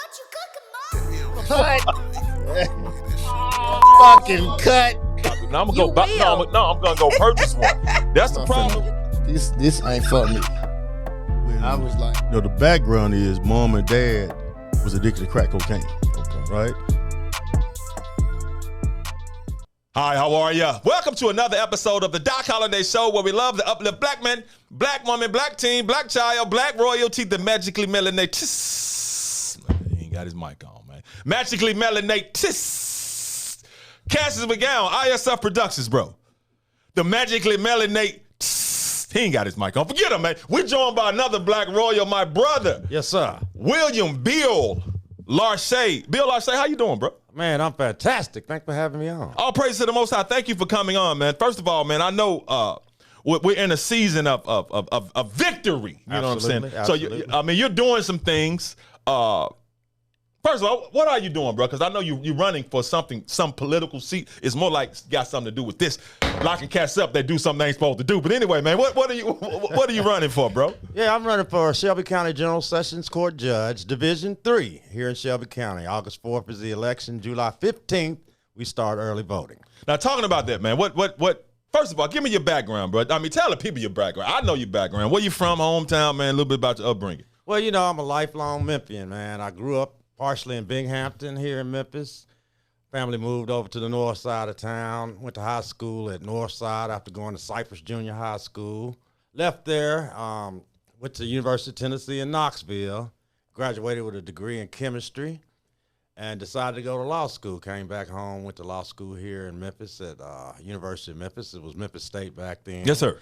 What you cooking, Mom? Cut. Fucking cut. Now I'm gonna go. I'm gonna go purchase one. That's the problem. This ain't for me. I was like, the background is mom and dad was addicted to crack cocaine. Okay. Right? Hi, how are ya? Welcome to another episode of the Doc Holliday Show, where we love to uplift black men, black woman, black teen, black child, black royalty, the magically melanated. He ain't got his mic on, man. Magically melanated. Cassius McGowan, ISF Productions, bro. The magically melanated. He ain't got his mic on. Forget him, man. We're joined by another black royal, my brother. Yes, sir. William Bill Larshay. Bill Larshay, how you doing, bro? Man, I'm fantastic. Thanks for having me on. All praise to the Most High. Thank you for coming on, man. First of all, man, I know we're in a season of victory. You know what I'm saying? Absolutely. So, you're doing some things. First of all, what are you doing, bro? Because I know you're running for some political seat. It's more like it's got something to do with this. Locking cats up, they do something they ain't supposed to do. But anyway, man, what are you running for, bro? Yeah, I'm running for Shelby County General Sessions Court Judge, Division 3 here in Shelby County. August 4th is the election. July 15th, we start early voting. Now, talking about that, man, what? First of all, give me your background, bro. I mean, tell the people your background. I know your background. Where you from, hometown, man? A little bit about your upbringing. Well, you know, I'm a lifelong Memphian, man. I grew up partially in Binghamton here in Memphis. Family moved over to the north side of town, went to high school at North Side after going to Cypress Junior High School. Left there, went to the University of Tennessee in Knoxville, graduated with a degree in chemistry, and decided to go to law school. Came back home, went to law school here in Memphis at University of Memphis. It was Memphis State back then. Yes, sir.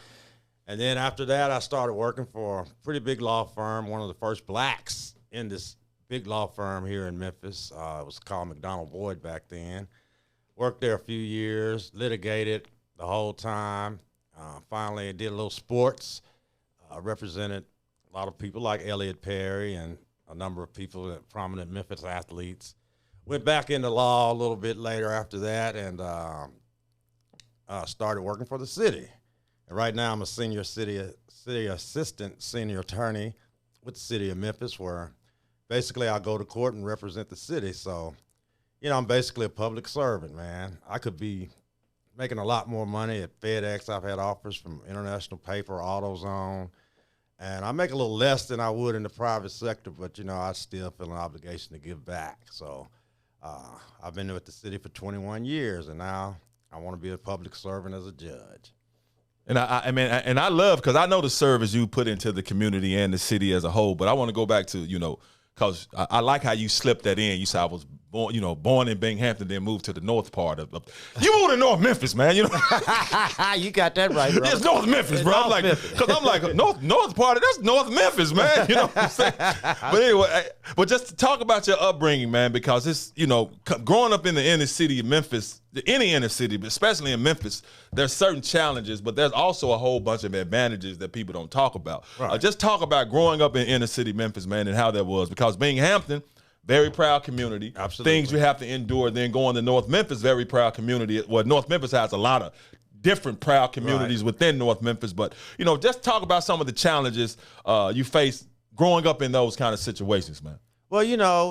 And then after that, I started working for a pretty big law firm, one of the first blacks in this big law firm here in Memphis. It was called McDonald Boyd back then. Worked there a few years, litigated the whole time. Finally did a little sports, represented a lot of people like Elliot Perry and a number of people, prominent Memphis athletes. Went back into law a little bit later after that and started working for the city. And right now I'm a senior city assistant senior attorney with the city of Memphis, where basically, I go to court and represent the city. So, you know, I'm basically a public servant, man. I could be making a lot more money at FedEx. I've had offers from International Paper, AutoZone, and I make a little less than I would in the private sector, but, you know, I still feel an obligation to give back. So I've been with the city for 21 years, and now I want to be a public servant as a judge. And I love, because I know the service you put into the community and the city as a whole, but I want to go back to, because I like how you slipped that in. You said I was born in Binghamton, then moved to the north part of you moved to North Memphis, man. You got that right, bro. It's North Memphis, bro. I'm like, north part of that's North Memphis, man. You know what I'm saying? But anyway, but just to talk about your upbringing, man, because it's growing up in the inner city of Memphis, any inner city, but especially in Memphis, there's certain challenges, but there's also a whole bunch of advantages that people don't talk about. Right. Just talk about growing up in inner city Memphis, man, and how that was, because Binghamton, very proud community. Absolutely. Things you have to endure. Then going to North Memphis, very proud community. Well, North Memphis has a lot of different proud communities within North Memphis. But, just talk about some of the challenges you faced growing up in those kind of situations, man. Well,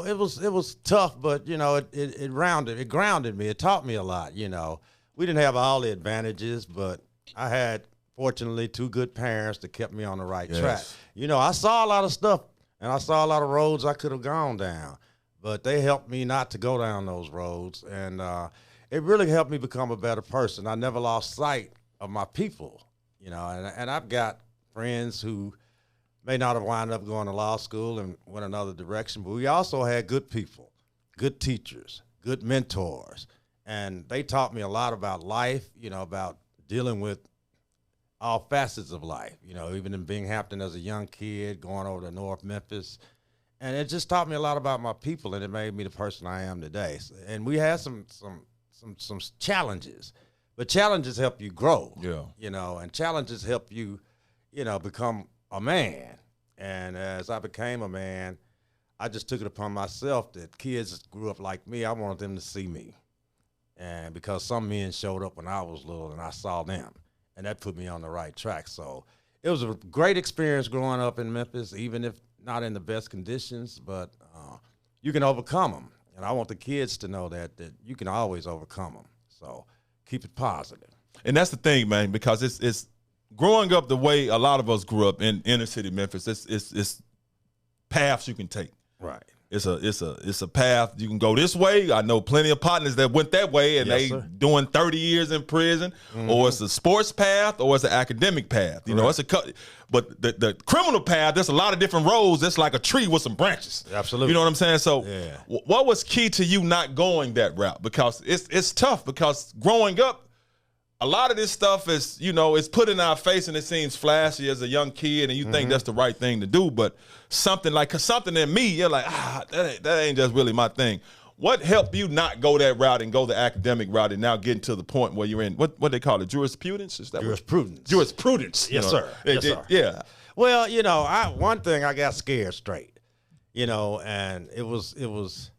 it was tough, but, it grounded me. It taught me a lot, We didn't have all the advantages, but I had, fortunately, two good parents that kept me on the right track. I saw a lot of stuff, and I saw a lot of roads I could have gone down, but they helped me not to go down those roads, and it really helped me become a better person. I never lost sight of my people, and I've got friends who may not have wound up going to law school and went another direction, but we also had good people, good teachers, good mentors, and they taught me a lot about life, about dealing with all facets of life, even in Binghamton as a young kid, going over to North Memphis. And it just taught me a lot about my people, and it made me the person I am today. And we had some challenges, but challenges help you grow, and challenges help you, become a man. And as I became a man, I just took it upon myself that kids that grew up like me, I wanted them to see me. And because some men showed up when I was little and I saw them, and that put me on the right track. So it was a great experience growing up in Memphis, even if not in the best conditions, but you can overcome them. And I want the kids to know that you can always overcome them. So keep it positive. And that's the thing, man, because it's growing up the way a lot of us grew up in inner city Memphis. It's paths you can take. Right. It's a path you can go this way. I know plenty of partners that went that way, and Yes, they sir. doing 30 years in prison, or it's a sports path, or it's an academic path. You know, it's but the criminal path. There's a lot of different roads. It's like a tree with some branches. Absolutely. You know what I'm saying? So, Yeah. what was key to you not going that route? Because it's tough. Because growing up, a lot of this stuff is, you know, it's put in our face and it seems flashy as a young kid, and you think that's the right thing to do. But something in me, you're like, that ain't just really my thing. What helped you not go that route and go the academic route and now getting to the point where you're in what they call it, jurisprudence? Is that Jurisprudence. Jurisprudence. Yes, sir. Yes, sir. Yeah. Well, you know, one thing I got scared straight, you know, and it was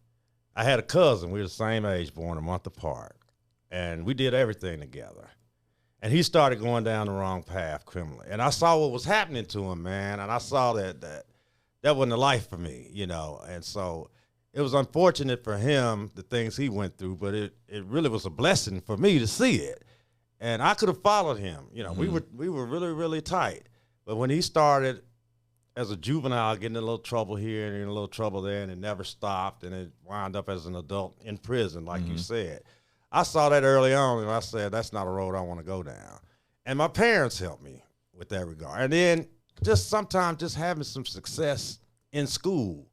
I had a cousin. We were the same age, born a month apart, and we did everything together. And he started going down the wrong path criminally, and I saw what was happening to him, man, and I saw that wasn't a life for me, you know, and so it was unfortunate for him, the things he went through, but it really was a blessing for me to see it. And I could have followed him. You know, we were really, really tight. But when he started as a juvenile getting in a little trouble here and in a little trouble there, and it never stopped, and it wound up as an adult in prison, like you said. I saw that early on, and I said, that's not a road I want to go down. And my parents helped me with that regard. And then just sometimes just having some success in school.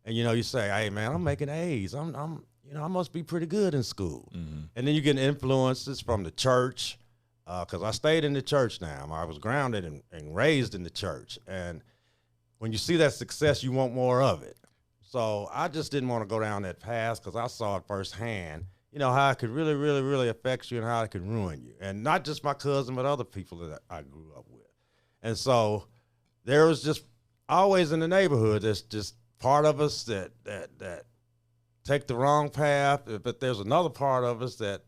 And, you know, you say, hey, man, I'm making A's. I must be pretty good in school. And then you get influences from the church, because I stayed in the church now. I was grounded and raised in the church. And when you see that success, you want more of it. So I just didn't want to go down that path because I saw it firsthand, you know, how it could really, really, really affect you and how it could ruin you. And not just my cousin, but other people that I grew up with. And so there was just always in the neighborhood, there's just part of us that take the wrong path, but there's another part of us that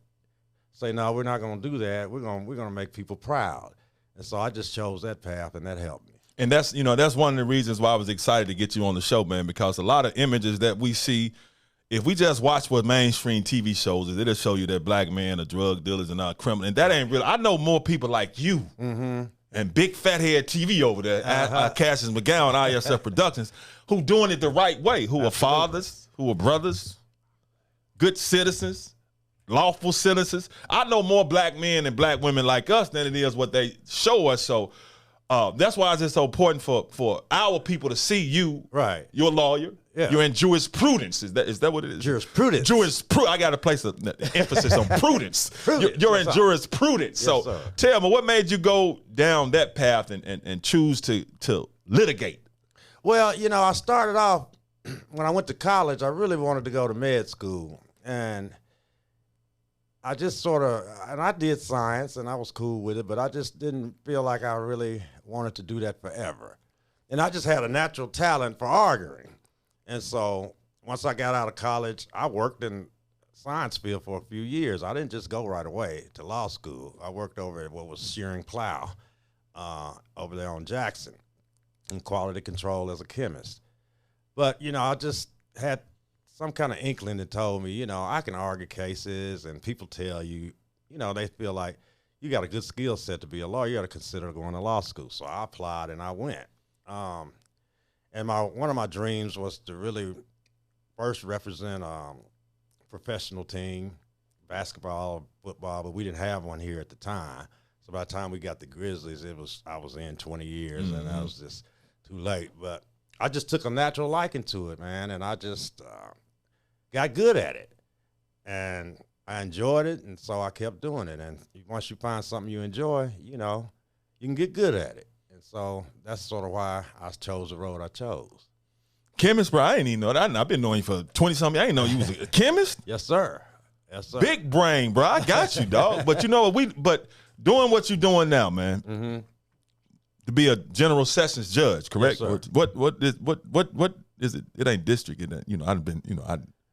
say, no, we're not going to do that. We're going to make people proud. And so I just chose that path, and that helped me. And that's one of the reasons why I was excited to get you on the show, man, because a lot of images that we see, if we just watch what mainstream TV shows is, it'll show you that black men are drug dealers and criminal. And that ain't real. I know more people like you and big fat head TV over there, Cassius McGowan, ISF Productions, who doing it the right way, who are fathers, who are brothers, good citizens, lawful citizens. I know more black men and black women like us than it is what they show us. So that's why it's just so important for our people to see you. Right. You're a lawyer. Yeah. You're in jurisprudence. Is that what it is? Jurisprudence. I got to place an emphasis on prudence. You're in Yes, sir. jurisprudence. Yes, So sir. tell me, what made you go down that path and choose to litigate? Well, you know, I started off, when I went to college, I really wanted to go to med school. And I just and I did science, and I was cool with it, but I just didn't feel like I really wanted to do that forever. And I just had a natural talent for arguing. And so once I got out of college, I worked in science field for a few years. I didn't just go right away to law school. I worked over at what was Shearing Plow over there on Jackson in quality control as a chemist. But, you know, I just had some kind of inkling that told me, you know, I can argue cases, and people tell you, you know, they feel like you got a good skill set to be a lawyer. You got to consider going to law school. So I applied and I went. And one of my dreams was to really first represent a professional team, basketball, football, but we didn't have one here at the time. So by the time we got the Grizzlies, I was in 20 years, and that was just too late. But I just took a natural liking to it, man, and I just got good at it. And I enjoyed it, and so I kept doing it. And once you find something you enjoy, you know, you can get good at it. And so that's sort of why I chose the road I chose. Chemist, bro, I didn't even know that. I've been knowing you for 20-something. I didn't know you was a chemist. Yes, sir. Yes, sir. Big brain, bro. I got you, dog. But you know what? But doing what you're doing now, man, to be a general sessions judge, correct? Yes, sir. What is it? It ain't district. It ain't, you know, I've been, you know,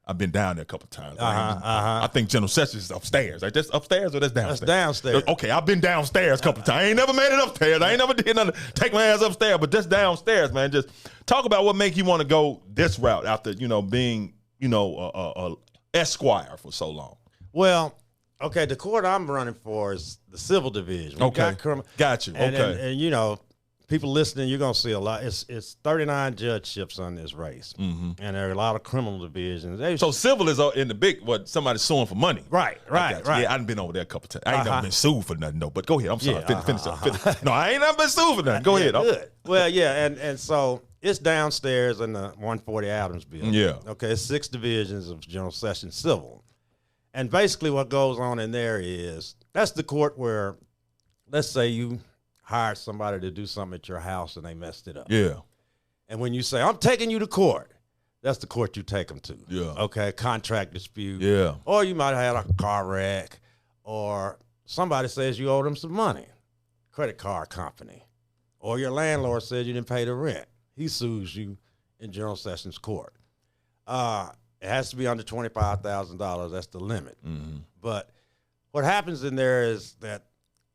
I've been down there a couple times. Uh-huh. I think General Sessions is upstairs. Like, that's upstairs or that's downstairs? That's downstairs. Okay, I've been downstairs a couple times. I ain't never made it upstairs. I ain't never did nothing. Take my ass upstairs, but just downstairs, man. Just talk about what make you want to go this route after, being, a esquire for so long. Well, okay, the court I'm running for is the civil division. We Okay. Got you. And, Okay. and people listening, you're gonna see a lot. It's 39 judgeships on this race, and there are a lot of criminal divisions. So civil is in the big, somebody's suing for money. Right. Yeah, I done been over there a couple times. I ain't never been sued for nothing, though. But go ahead. I'm sorry. Finish up. No, I ain't never been sued for nothing. Go ahead. Good. Well, yeah, and so it's downstairs in the 140 Adams building. Yeah. Okay, it's 6 divisions of General Sessions civil. And basically what goes on in there is that's the court where, let's say you hired somebody to do something at your house and they messed it up. Yeah. And when you say, I'm taking you to court, that's the court you take them to. Yeah. Okay, contract dispute. Yeah. Or you might have had a car wreck, or somebody says you owe them some money, credit card company. Or your landlord says you didn't pay the rent. He sues you in General Sessions Court. It has to be under $25,000. That's the limit. Mm-hmm. But what happens in there is that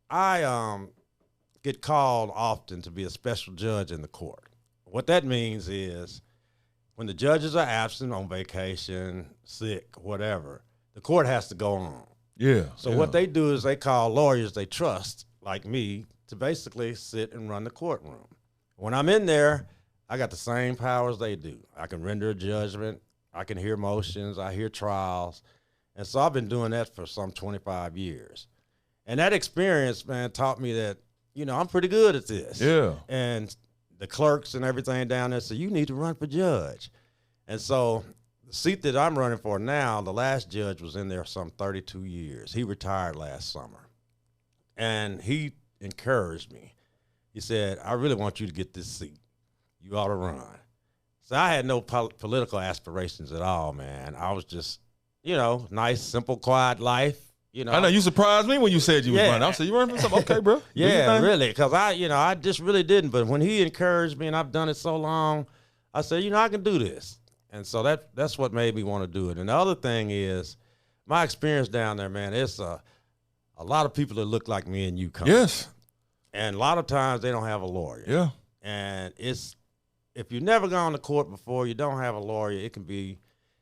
I get called often to be a special judge in the court. What that means is when the judges are absent, on vacation, sick, whatever, the court has to go on. Yeah. So what they do is they call lawyers they trust, like me, to basically sit and run the courtroom. When I'm in there, I got the same powers they do. I can render a judgment. I can hear motions. I hear trials. And so I've been doing that for some 25 years. And that experience, man, taught me that, I'm pretty good at this. Yeah. And the clerks and everything down there said, you need to run for judge. And so the seat that I'm running for now, the last judge was in there some 32 years. He retired last summer. And he encouraged me. He said, I really want you to get this seat. You ought to run. So I had no political aspirations at all, man. I was just, nice, simple, quiet life. I know you surprised me when you said you was running. I said, you running for something? Okay, bro. Yeah, really, because I just really didn't. But when he encouraged me, and I've done it so long, I said, I can do this. And so that's what made me want to do it. And the other thing is, my experience down there, man, it's a lot of people that look like me and you come. Yes. And a lot of times they don't have a lawyer. Yeah. And if you've never gone to court before, you don't have a lawyer, it can be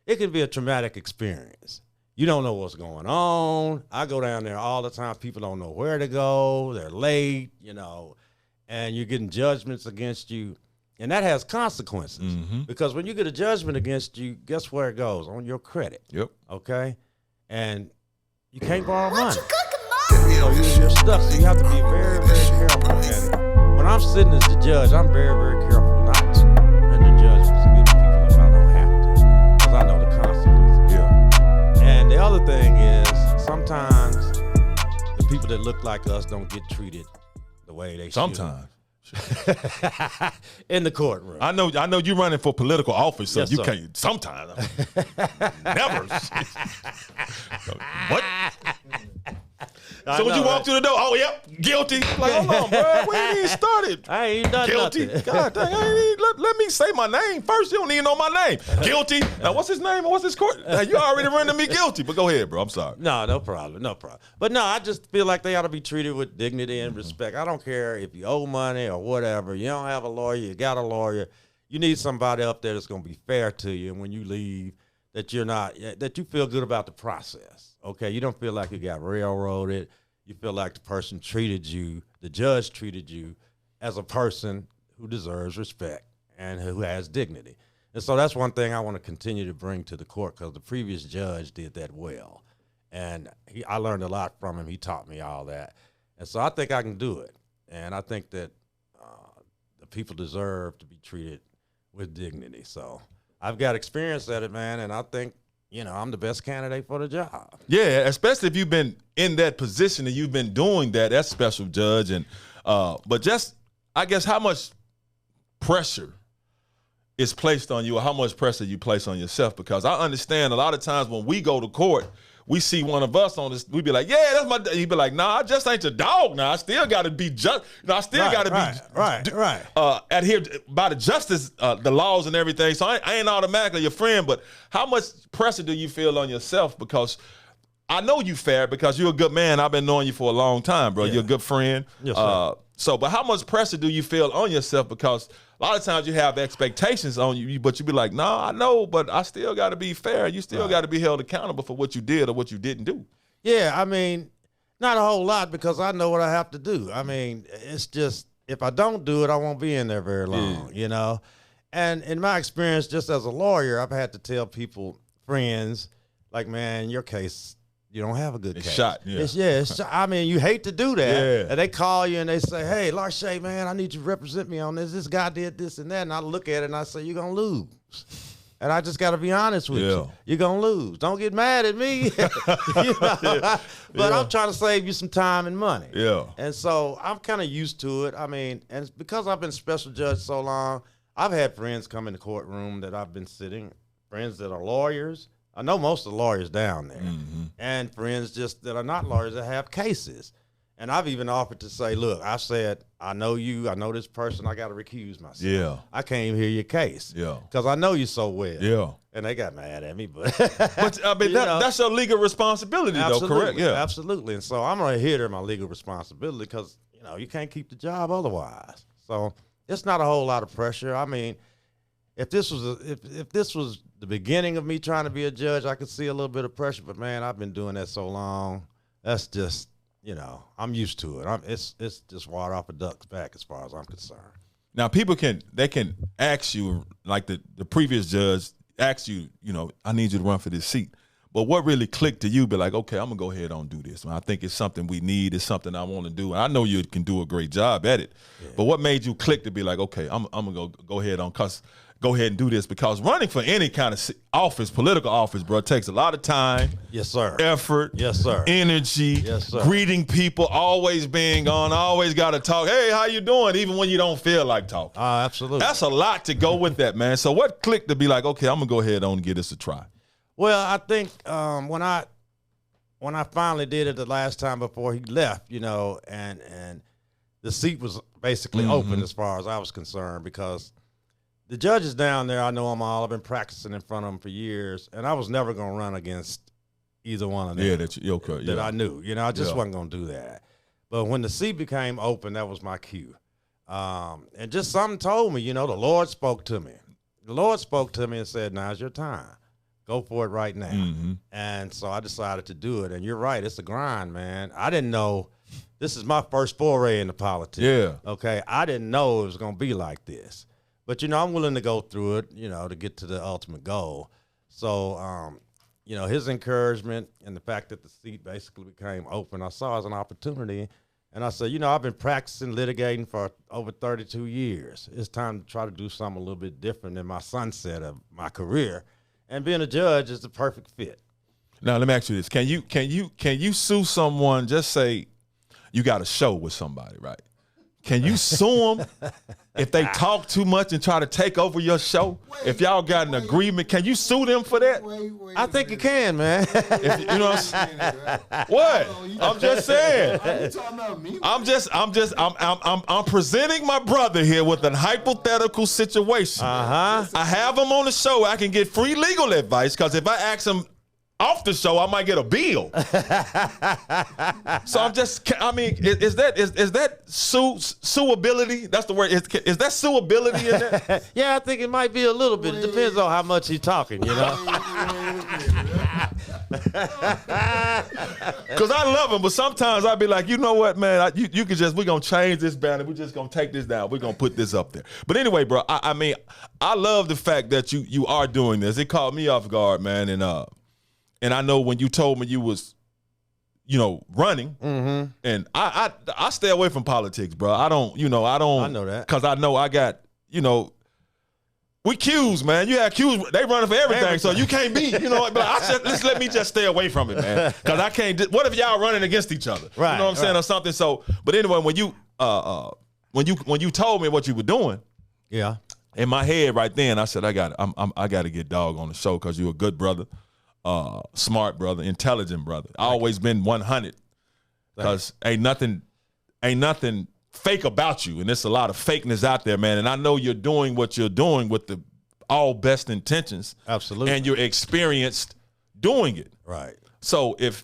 a traumatic experience. You don't know what's going on. I go down there all the time. People don't know where to go. They're late, and you're getting judgments against you. And that has consequences. Mm-hmm. Because when you get a judgment against you, guess where it goes? On your credit. Yep. Okay? And you can't borrow money. So you're stuck. So you have to be very, very careful. And when I'm sitting as the judge, I'm very, very careful not to render judgments against people if I don't have to. Because I know the consequences. Yeah. And the other thing is, sometimes the people that look like us don't get treated the way they Sometimes. should. In the courtroom. I know you're running for political office, so Yes, you sir. can't. Sometimes, never. What? So when you walk through the door, oh yep, guilty. Like, hold on, bro, we ain't even started. I ain't done Guilty. nothing. God dang, let me say my name first. You don't even know my name. Guilty. Now what's his name? What's his court? Now, you already rendered me guilty. But go ahead, bro. I'm sorry. No problem. But no, I just feel like they ought to be treated with dignity and respect. I don't care if you owe money or whatever. You don't have a lawyer, you got a lawyer. You need somebody up there that's going to be fair to you. And when you leave, that you feel good about the process. Okay, you don't feel like you got railroaded. You feel like the judge treated you as a person who deserves respect and who has dignity. And so that's one thing I want to continue to bring to the court, because the previous judge did that well. And I learned a lot from him. He taught me all that. And so I think I can do it. And I think that the people deserve to be treated with dignity. So I've got experience at it, man, and I think, I'm the best candidate for the job. Yeah, especially if you've been in that position and you've been doing that as special judge. And but just, I guess, how much pressure is placed on you, or how much pressure you place on yourself? Because I understand a lot of times when we go to court, we see one of us on this, we'd be like, yeah, that's my. He'd be like, nah, I just ain't your dog. Now I still got to be just. I still got to be adhered by the justice, the laws and everything. So I ain't automatically your friend. But how much pressure do you feel on yourself? Because I know you fair because you're a good man. I've been knowing you for a long time, bro. Yeah. You're a good friend. Yes, sir. But how much pressure do you feel on yourself? Because a lot of times you have expectations on you, but you be like, nah, I know, but I still got to be fair. You still got to be held accountable for what you did or what you didn't do. Yeah, I mean, not a whole lot because I know what I have to do. I mean, it's just if I don't do it, I won't be in there very long, you know? And in my experience, just as a lawyer, I've had to tell people, friends, like, man, in your case, you don't have a good case. Shot, yeah. I mean, you hate to do that. Yeah. And they call you and they say, hey, Larshay, man, I need you to represent me on this. This guy did this and that. And I look at it and I say, you're going to lose. And I just got to be honest with you. You're going to lose. Don't get mad at me. But I'm trying to save you some time and money. Yeah. And so I'm kind of used to it. I mean, and it's because I've been special judge so long, I've had friends come in the courtroom that I've been sitting, friends that are lawyers. I know most of the lawyers down there, and friends just that are not lawyers that have cases. And I've even offered to say, look, I said, I know you, I know this person, I got to recuse myself. Yeah. I can't even hear your case. Yeah. Because I know you so well. Yeah. And they got mad at me, but. But I mean, that's your legal responsibility, though, correct? Yeah. Absolutely. And so I'm going to adhere to my legal responsibility because, you know, you can't keep the job otherwise. So it's not a whole lot of pressure. I mean, if this was the beginning of me trying to be a judge, I could see a little bit of pressure. But man, I've been doing that so long. That's just, you know, I'm used to it. It's just water off a duck's back as far as I'm concerned. Now, people can ask you, like the previous judge asked you, you know, I need you to run for this seat. But what really clicked to you? Be like, okay, I'm gonna go ahead and do this. I think it's something we need. It's something I want to do. And I know you can do a great job at it. Yeah. But what made you click to be like, okay, I'm gonna go ahead and do this? Because running for any kind of office, political office, bro, takes a lot of time. Yes, sir. Effort. Yes, sir. Energy. Yes, sir. Greeting people, always being on, always got to talk. Hey, how you doing? Even when you don't feel like talking. Absolutely. That's a lot to go with that, man. So what clicked to be like, okay, I'm gonna go ahead and give this a try? Well, I think when I finally did it the last time before he left, you know, and the seat was basically open as far as I was concerned because the judges down there, I know them all. I've been practicing in front of them for years, and I was never going to run against either one of them. Yeah, that I knew. You know, I just wasn't going to do that. But when the seat became open, that was my cue. And just something told me, you know, the Lord spoke to me. The Lord spoke to me and said, now's your time. Go for it right now. And so I decided to do it. And you're right, it's a grind, man. I didn't know. This is my first foray into politics. Yeah. Okay, I didn't know it was going to be like this. But, you know, I'm willing to go through it, you know, to get to the ultimate goal. So, you know, his encouragement and the fact that the seat basically became open, I saw as an opportunity. And I said, you know, I've been practicing litigating for over 32 years. It's time to try to do something a little bit different than my sunset of my career. And being a judge is the perfect fit. Now, let me ask you this. Can you sue someone, just say you got a show with somebody, right? Can you sue them if they talk too much and try to take over your show? If y'all got an agreement, can you sue them for that? I think you can, man. You know what I'm saying? What? I'm just saying. I'm presenting my brother here with a hypothetical situation. I have him on the show. I can get free legal advice because if I ask him off the show, I might get a bill. So I mean, is that suability? That's the word. Is that suability in there? Yeah, I think it might be a little bit. It depends on how much he's talking, you know. Because I love him, but sometimes I'd be like, you know what, man, you could we're going to change this banner. We're just going to take this down. We're going to put this up there. But anyway, bro, I mean, I love the fact that you are doing this. It caught me off guard, man, and I know when you told me you was, you know, running, and I stay away from politics, bro. I don't. I know that. Because I know I got, you know, we Qs, man. You have Qs, they running for everything, so you can't be, you know. But let me just stay away from it, man. Because I can't, what if y'all running against each other? Right. You know what I'm saying, or something. So, but anyway, when you told me what you were doing, yeah, in my head right then, I said, I got to get Dog on the show because you're a good brother. smart brother, intelligent brother. I always been 100 because ain't nothing fake about you, and there's a lot of fakeness out there, man. And I know you're doing what you're doing with the all best intentions, absolutely, and you're experienced doing it, right. So if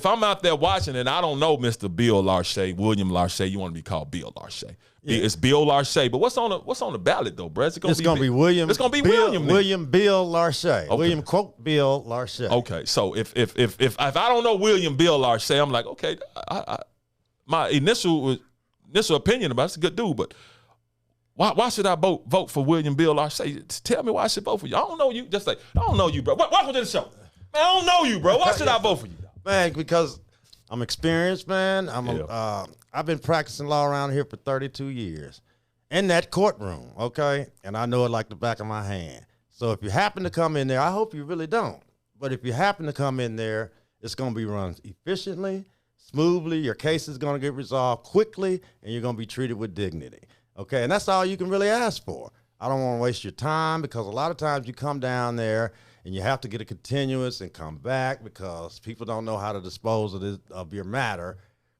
I'm out there watching and I don't know Mr. Bill Larshay, William Larshay, you want to be called Bill Larshay. Yeah. It's Bill Larshay, but what's on the ballot though, bro? It's gonna be William. It's gonna be Bill, William. William Bill Larshay. Okay. William quote Bill Larshay. Okay, so if I don't know William Bill Larshay, I'm like, okay, my initial opinion about it's a good dude, but why should I vote for William Bill Larshay? Tell me why I should vote for you. I don't know you. Just like I don't know you, bro. Welcome to the show. Man, I don't know you, bro. Why should I vote for you? Man, because I'm experienced, man. I've been practicing law around here for 32 years in that courtroom, okay? And I know it like the back of my hand. So if you happen to come in there, I hope you really don't. But if you happen to come in there, it's going to be run efficiently, smoothly. Your case is going to get resolved quickly, and you're going to be treated with dignity, okay? And that's all you can really ask for. I don't want to waste your time because a lot of times you come down there and you have to get a continuance and come back because people don't know how to dispose of your matter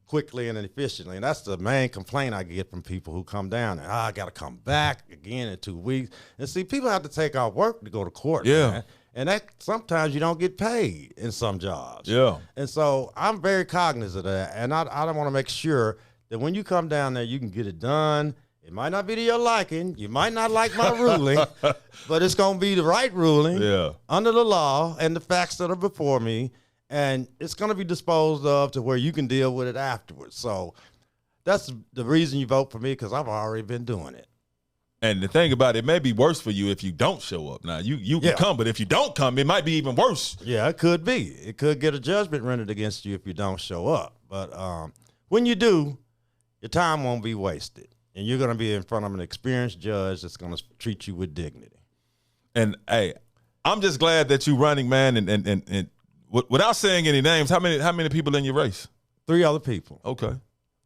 quickly and efficiently. And that's the main complaint I get from people who come down there. I got to come back again in 2 weeks. And see, people have to take off work to go to court, man. And that sometimes you don't get paid in some jobs. Yeah. And so I'm very cognizant of that. And I want to make sure that when you come down there, you can get it done. It might not be to your liking. You might not like my ruling, but it's going to be the right ruling under the law and the facts that are before me, and it's going to be disposed of to where you can deal with it afterwards. So that's the reason you vote for me, because I've already been doing it. And the thing about it may be worse for you if you don't show up. Now, you can come, but if you don't come, it might be even worse. Yeah, it could be. It could get a judgment rendered against you if you don't show up. But when you do, your time won't be wasted. And you're going to be in front of an experienced judge that's going to treat you with dignity. And, hey, I'm just glad that you're running, man. And without saying any names, how many people in your race? 3 other people. Okay.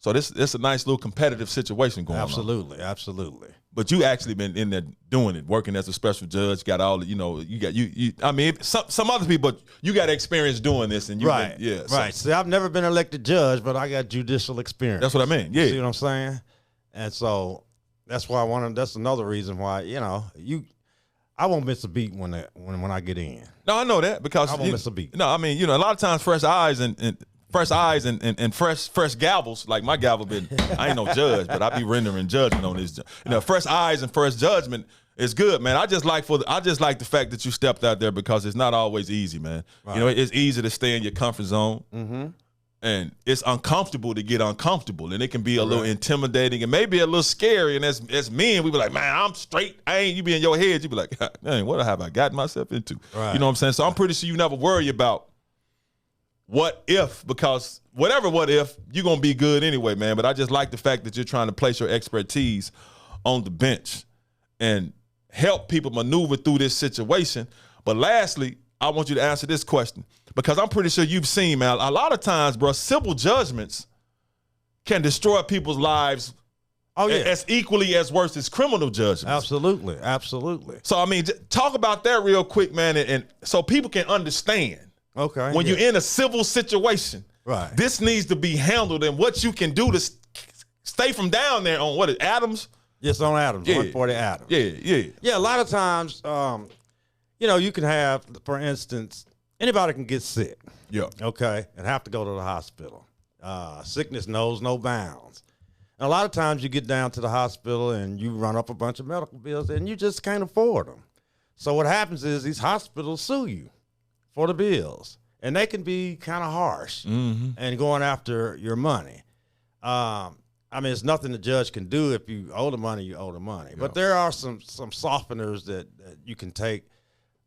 So this a nice little competitive situation going on. Absolutely. But you actually been in there doing it, working as a special judge, got all the, I mean, some other people, you got experience doing this. And right. See, I've never been elected judge, but I got judicial experience. That's what I mean, yeah. See what I'm saying? And so that's why that's another reason why, I won't miss a beat when I get in. No, I know that because I won't miss a beat. No, I mean, a lot of times fresh eyes and fresh gavels, like my gavel been, I ain't no judge, but I be rendering judgment on this. Fresh eyes and fresh judgment is good, man. I just like the fact that you stepped out there because it's not always easy, man. Right. It's easy to stay in your comfort zone. Mm-hmm. And it's uncomfortable to get uncomfortable, and it can be a little intimidating and maybe a little scary. And as men, we be like, man, I'm straight. You be in your head. You be like, dang, what have I gotten myself into? Right. You know what I'm saying? So I'm pretty sure you never worry about what if, because whatever what if, you're going to be good anyway, man. But I just like the fact that you're trying to place your expertise on the bench and help people maneuver through this situation. But lastly, I want you to answer this question, because I'm pretty sure you've seen, man, a lot of times, bro, civil judgments can destroy people's lives as equally as worse as criminal judgments. Absolutely. So, I mean, talk about that real quick, man, and so people can understand. Okay. When you're in a civil situation, right, this needs to be handled, and what you can do to stay from down there on, what is Adams? Yes, on Adams, 140 Adams. Yeah, a lot of times, you can have, for instance, anybody can get sick. Yeah. Okay, and have to go to the hospital. Sickness knows no bounds. And a lot of times you get down to the hospital and you run up a bunch of medical bills and you just can't afford them. So what happens is these hospitals sue you for the bills, and they can be kind of harsh and going after your money. I mean, it's nothing the judge can do. If you owe the money, you owe the money. Yeah. But there are some softeners that you can take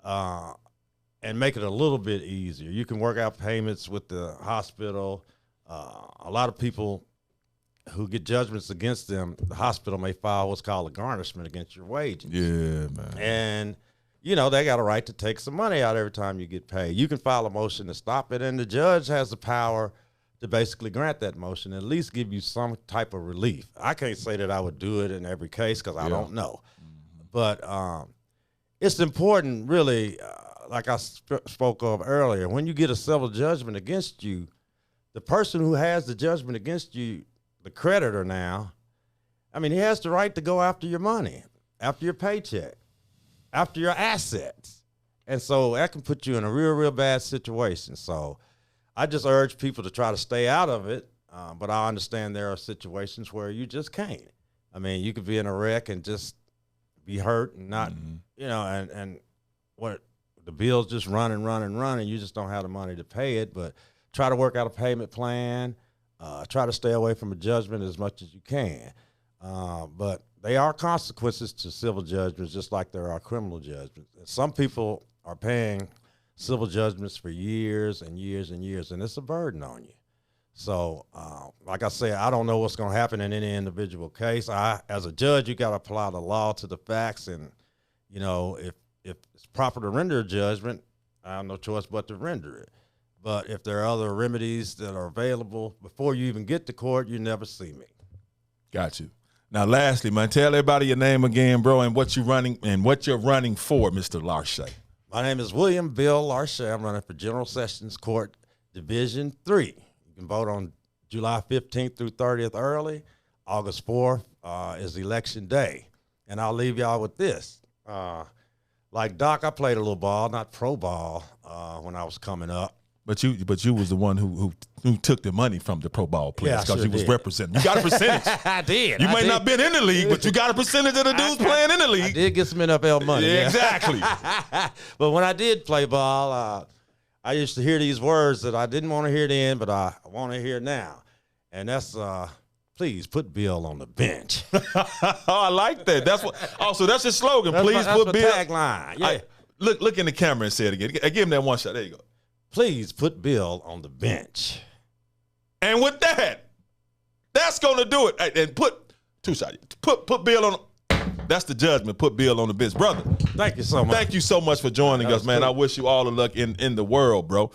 and make it a little bit easier. You can work out payments with the hospital. A lot of people who get judgments against them, the hospital may file what's called a garnishment against your wages. Yeah, man. And, they got a right to take some money out every time you get paid. You can file a motion to stop it, and the judge has the power to basically grant that motion, at least give you some type of relief. I can't say that I would do it in every case because I don't know. But it's important, really, like I spoke of earlier, when you get a civil judgment against you, the person who has the judgment against you, the creditor now, I mean, he has the right to go after your money, after your paycheck, after your assets. And so that can put you in a real bad situation. So I just urge people to try to stay out of it. But I understand there are situations where you just can't. I mean, you could be in a wreck and just be hurt and not, you know, and what the bills just run. You just don't have the money to pay it. But try to work out a payment plan. Try to stay away from a judgment as much as you can. But there are consequences to civil judgments, just like there are criminal judgments. Some people are paying civil judgments for years and years and years, and it's a burden on you. So, like I said, I don't know what's going to happen in any individual case. As a judge, you got to apply the law to the facts, and you know, if it's proper to render a judgment, I have no choice but to render it. But if there are other remedies that are available before you even get to court, you never see me. Got you. Now, lastly, man, tell everybody your name again, bro, and what you're running for, Mr. Larshay. My name is William Bill Larshay. I'm running for General Sessions Court Division 3. You can vote on July 15th through 30th early. August 4th is election day. And I'll leave y'all with this. Like Doc, I played a little ball, not pro ball, when I was coming up. But you was the one who took the money from the pro ball players because you was representing. You got a percentage. I did. You might not been in the league, but you got a percentage of the dudes playing in the league. I did get some NFL money. Yeah, exactly. But when I did play ball, I used to hear these words that I didn't want to hear then, but I want to hear now. And that's, please put Bill on the bench. Oh, I like that. That's what. Also, that's his slogan. Please put Bill. Tagline. Yeah. Look in the camera and say it again. Give him that one shot. There you go. Please put Bill on the bench. And with that, that's going to do it. And put Bill on. That's the judgment. Put Bill on the bench. Brother, thank you so much. Thank you so much for joining us, man. Cool. I wish you all the luck in the world, bro.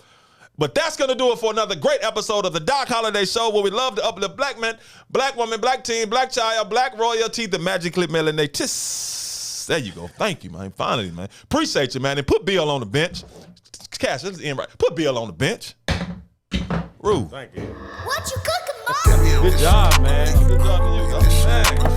But that's going to do it for another great episode of the Doc Holliday Show, where we love to uplift black men, black woman, black teen, black child, black royalty, the magically melanated. There you go. Thank you, man. Finally, man. Appreciate you, man. And put Bill on the bench. Cash, let's end right. Put Bill on the bench. Rue. Thank you. What you cooking, Mom? Good job, man. Good job to you.